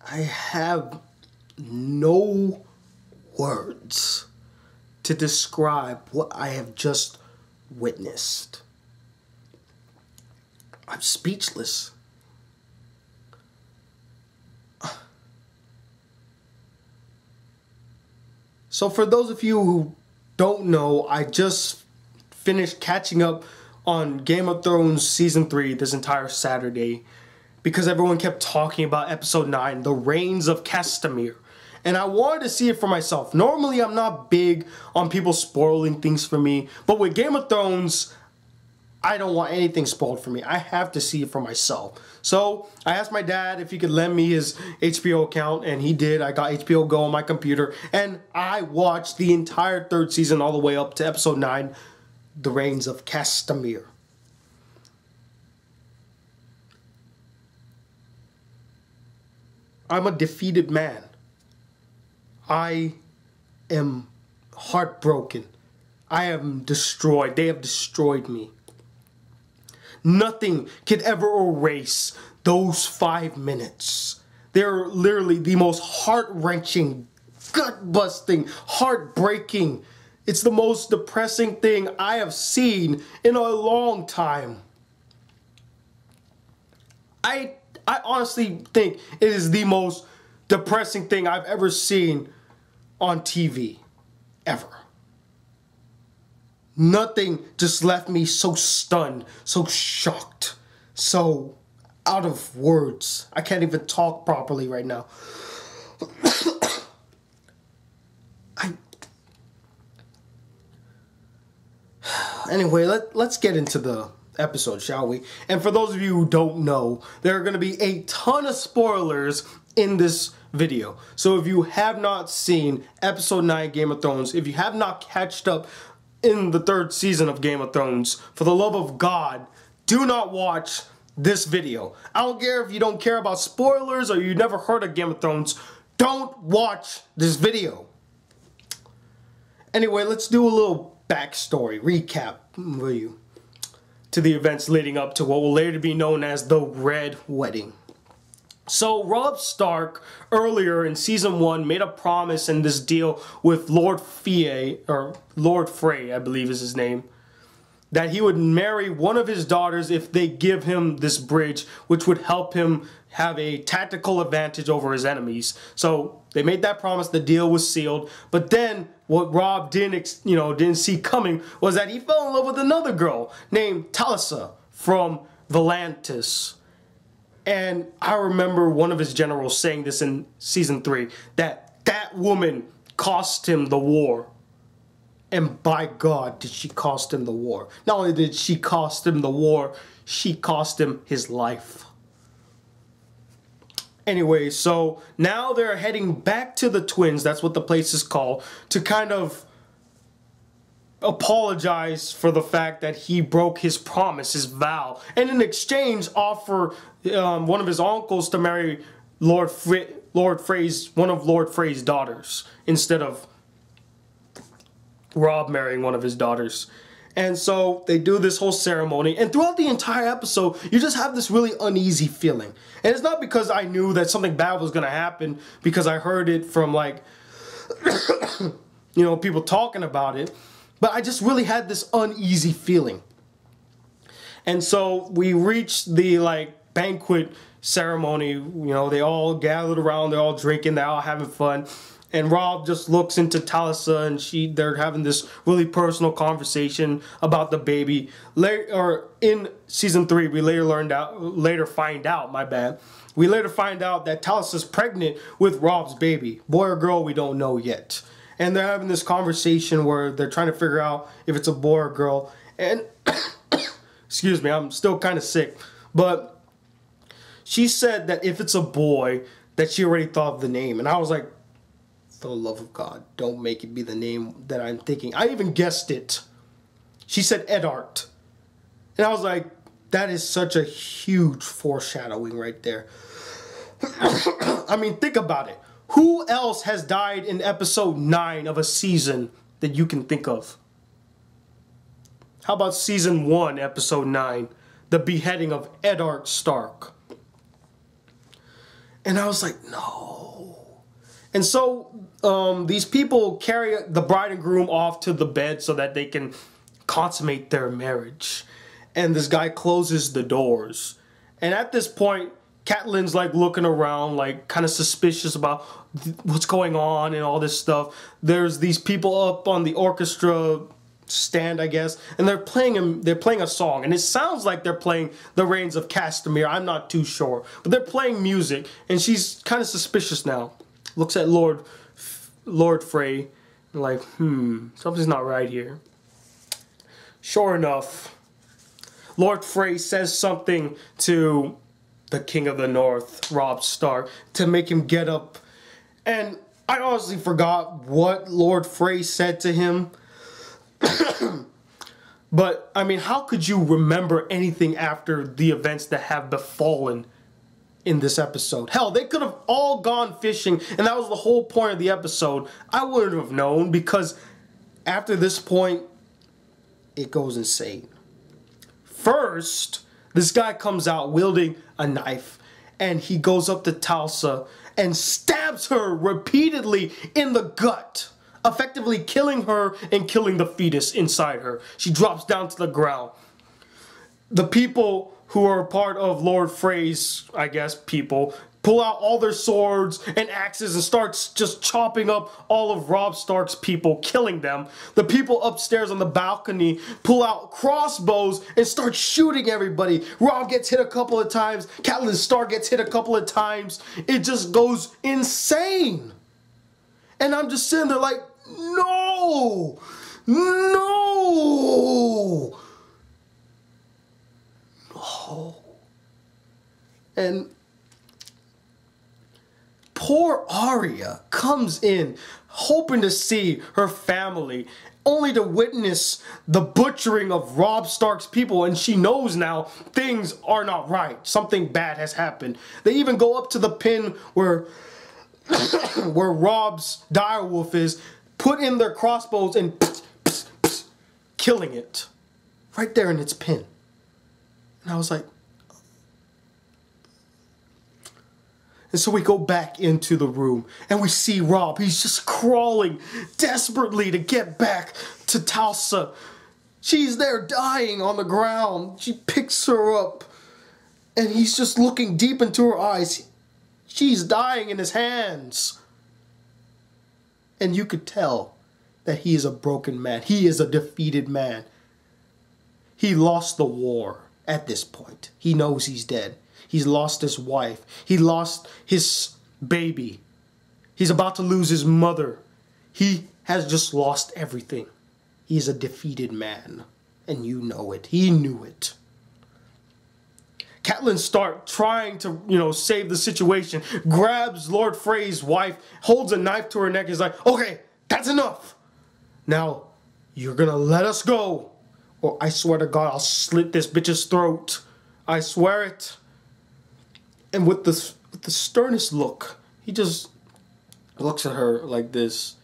I have no words to describe what I have just witnessed. I'm speechless. So for those of you who don't know, I just finished catching up on Game of Thrones Season 3 this entire Saturday because everyone kept talking about Episode 9, The Reigns of Castamere. And I wanted to see it for myself. Normally, I'm not big on people spoiling things for me, but with Game of Thrones, I don't want anything spoiled for me. I have to see it for myself. So I asked my dad if he could lend me his HBO account, and he did. I got HBO Go on my computer, and I watched the entire third season all the way up to Episode 9, The Reigns of Castamere. I'm a defeated man. I am heartbroken. I am destroyed. They have destroyed me. Nothing could ever erase those 5 minutes. They're literally the most heart-wrenching, gut-busting, heartbreaking. It's the most depressing thing I have seen in a long time. I honestly think it is the most depressing thing I've ever seen on TV. Ever. Nothing just left me so stunned, so shocked, so out of words. I can't even talk properly right now. Anyway, let's get into the episode, shall we? And for those of you who don't know, there are going to be a ton of spoilers in this video. So if you have not seen Episode 9 Game of Thrones, if you have not catched up in the third season of Game of Thrones, for the love of God, do not watch this video. I don't care if you don't care about spoilers or you never heard of Game of Thrones, don't watch this video. Anyway, let's do a little backstory, recap for you, to the events leading up to what will later be known as the Red Wedding. So Robb Stark earlier in season 1 made a promise in this deal with Lord Frey, I believe is his name, that he would marry one of his daughters if they give him this bridge, which would help him have a tactical advantage over his enemies. So they made that promise, the deal was sealed, but then what Robb didn't see coming was that he fell in love with another girl named Talisa from Volantis. And I remember one of his generals saying this in season 3, that woman cost him the war. And by God, did she cost him the war. Not only did she cost him the war, she cost him his life. Anyway, so now they're heading back to the Twins, that's what the place is called, to kind of apologize for the fact that he broke his promise, his vow, and in exchange offer one of his uncles to marry one of Lord Frey's daughters instead of Robb marrying one of his daughters. And so they do this whole ceremony, and throughout the entire episode, you just have this really uneasy feeling. And it's not because I knew that something bad was going to happen, because I heard it from, like, people talking about it, but I just really had this uneasy feeling. And so we reached the, banquet ceremony. They all gathered around, they're all drinking, they're all having fun. And Robb just looks into Talisa, and they're having this really personal conversation about the baby. In season 3, we later find out that Talisa's pregnant with Robb's baby. Boy or girl, we don't know yet. And they're having this conversation where they're trying to figure out if it's a boy or girl. And excuse me, I'm still kind of sick, but she said that if it's a boy, that she already thought of the name. And I was like, for the love of God, don't make it be the name that I'm thinking. I even guessed it. She said Eddard. And I was like, that is such a huge foreshadowing right there. I mean, think about it. Who else has died in episode 9 of a season that you can think of? How about season 1, episode 9? The beheading of Eddard Stark. And I was like, no. And so these people carry the bride and groom off to the bed so that they can consummate their marriage. And this guy closes the doors. And at this point, Catelyn's like looking around, like kind of suspicious about what's going on and all this stuff. There's these people up on the orchestra stand, I guess, and they're playing a song, and it sounds like they're playing The Reigns of Castamere. I'm not too sure, but they're playing music, and she's kind of suspicious now. Looks at Lord Frey, like, something's not right here. Sure enough, Lord Frey says something to the King of the North, Robb Stark, to make him get up. And I honestly forgot what Lord Frey said to him. But, I mean, how could you remember anything after the events that have befallen in this episode? Hell, they could have all gone fishing, and that was the whole point of the episode. I wouldn't have known, because after this point, it goes insane. First, this guy comes out wielding a knife, and he goes up to Talsa and stabs her repeatedly in the gut, effectively killing her and killing the fetus inside her. She drops down to the ground. The people who are part of Lord Frey's, I guess, people, pull out all their swords and axes and starts just chopping up all of Robb Stark's people, killing them. The people upstairs on the balcony pull out crossbows and start shooting everybody. Robb gets hit a couple of times. Catelyn Stark gets hit a couple of times. It just goes insane. And I'm just sitting there like, no! No! No. And poor Arya comes in hoping to see her family, only to witness the butchering of Robb Stark's people, and she knows now things are not right. Something bad has happened. They even go up to the pin where where Robb's direwolf is, put in their crossbows and killing it right there in its pin. And I was like, and so we go back into the room and we see Robb. He's just crawling desperately to get back to Talsa. She's there dying on the ground. She picks her up and he's just looking deep into her eyes. She's dying in his hands. And you could tell that he is a broken man. He is a defeated man. He lost the war at this point. He knows he's dead. He's lost his wife. He lost his baby. He's about to lose his mother. He has just lost everything. He is a defeated man. And you know it. He knew it. Catelyn Stark, trying to, save the situation, grabs Lord Frey's wife, holds a knife to her neck, is like, okay, that's enough. Now, you're gonna let us go, or I swear to God, I'll slit this bitch's throat. I swear it. And with the sternest look, he just looks at her like this.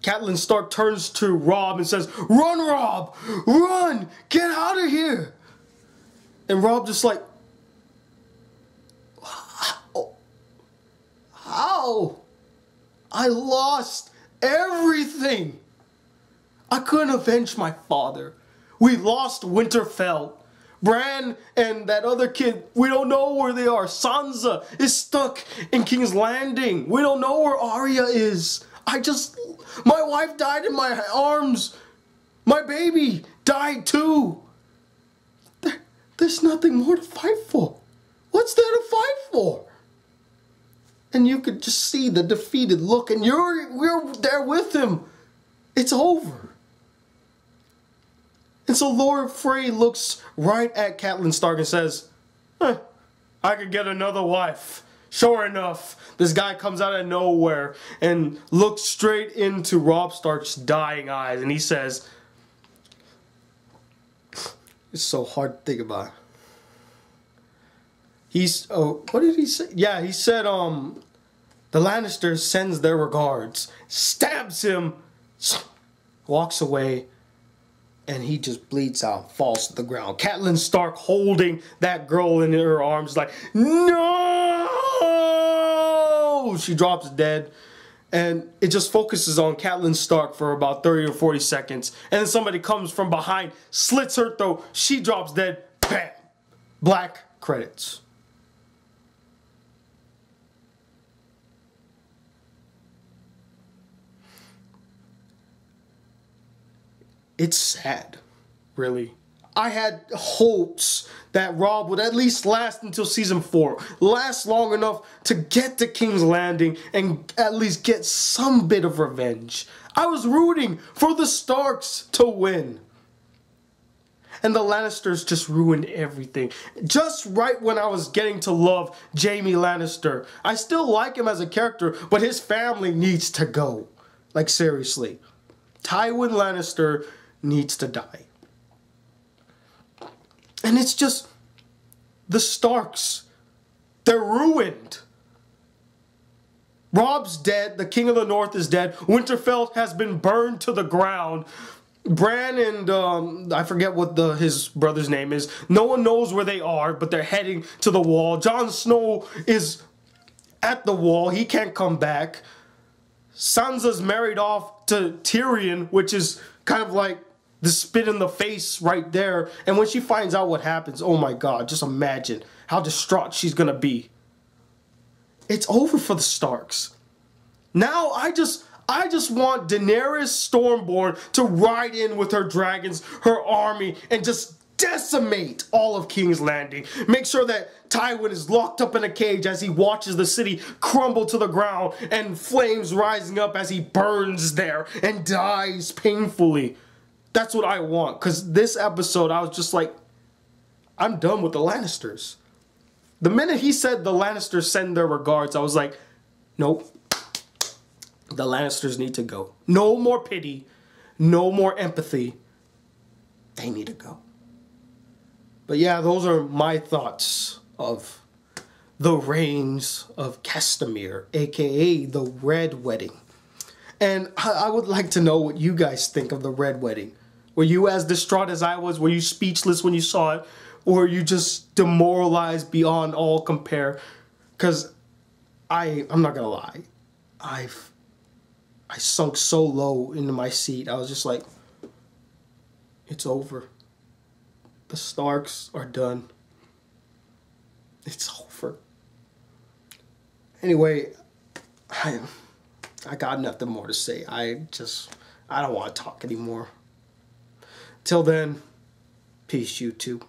Catelyn Stark turns to Robb and says, "Run, Robb! Run! Get out of here!" And Robb just like, how? I lost everything. I couldn't avenge my father. We lost Winterfell. Bran and that other kid, we don't know where they are. Sansa is stuck in King's Landing. We don't know where Arya is. My wife died in my arms. My baby died too. There's nothing more to fight for. What's there to fight for? And you could just see the defeated look, and we're there with him. It's over. And so Lord Frey looks right at Catelyn Stark and says, I could get another wife. Sure enough, this guy comes out of nowhere and looks straight into Robb Stark's dying eyes, and he says, It's so hard to think about. What did he say? Yeah, he said, the Lannisters sends their regards, stabs him, walks away, and he just bleeds out, falls to the ground. Catelyn Stark holding that girl in her arms like, no! She drops dead. And it just focuses on Catelyn Stark for about 30 or 40 seconds. And then somebody comes from behind, slits her throat. She drops dead. Bam! Black credits. It's sad, really. I had hopes that Robb would at least last until season 4. Last long enough to get to King's Landing and at least get some bit of revenge. I was rooting for the Starks to win. And the Lannisters just ruined everything. Just right when I was getting to love Jaime Lannister. I still like him as a character, but his family needs to go. Like, seriously. Tywin Lannister needs to die. And it's just, the Starks, they're ruined. Robb's dead, the King of the North is dead, Winterfell has been burned to the ground. Bran and, I forget what his brother's name is, no one knows where they are, but they're heading to the wall. Jon Snow is at the wall, he can't come back. Sansa's married off to Tyrion, which is kind of like the spit in the face right there. And when she finds out what happens, oh my God, just imagine how distraught she's gonna be. It's over for the Starks. Now I just want Daenerys Stormborn to ride in with her dragons, her army, and just decimate all of King's Landing. Make sure that Tywin is locked up in a cage as he watches the city crumble to the ground and flames rising up as he burns there and dies painfully. That's what I want, because this episode I was just like, I'm done with the Lannisters. The minute he said the Lannisters send their regards, I was like, nope. The Lannisters need to go. No more pity. No more empathy. They need to go. But yeah, those are my thoughts of the reigns of Castamere, aka the Red Wedding. And I would like to know what you guys think of the Red Wedding. Were you as distraught as I was? Were you speechless when you saw it? Or were you just demoralized beyond all compare? Because I'm not gonna lie. I sunk so low into my seat. I was just like, it's over. The Starks are done. It's over. Anyway, I got nothing more to say. I don't want to talk anymore. Till then, peace, you two.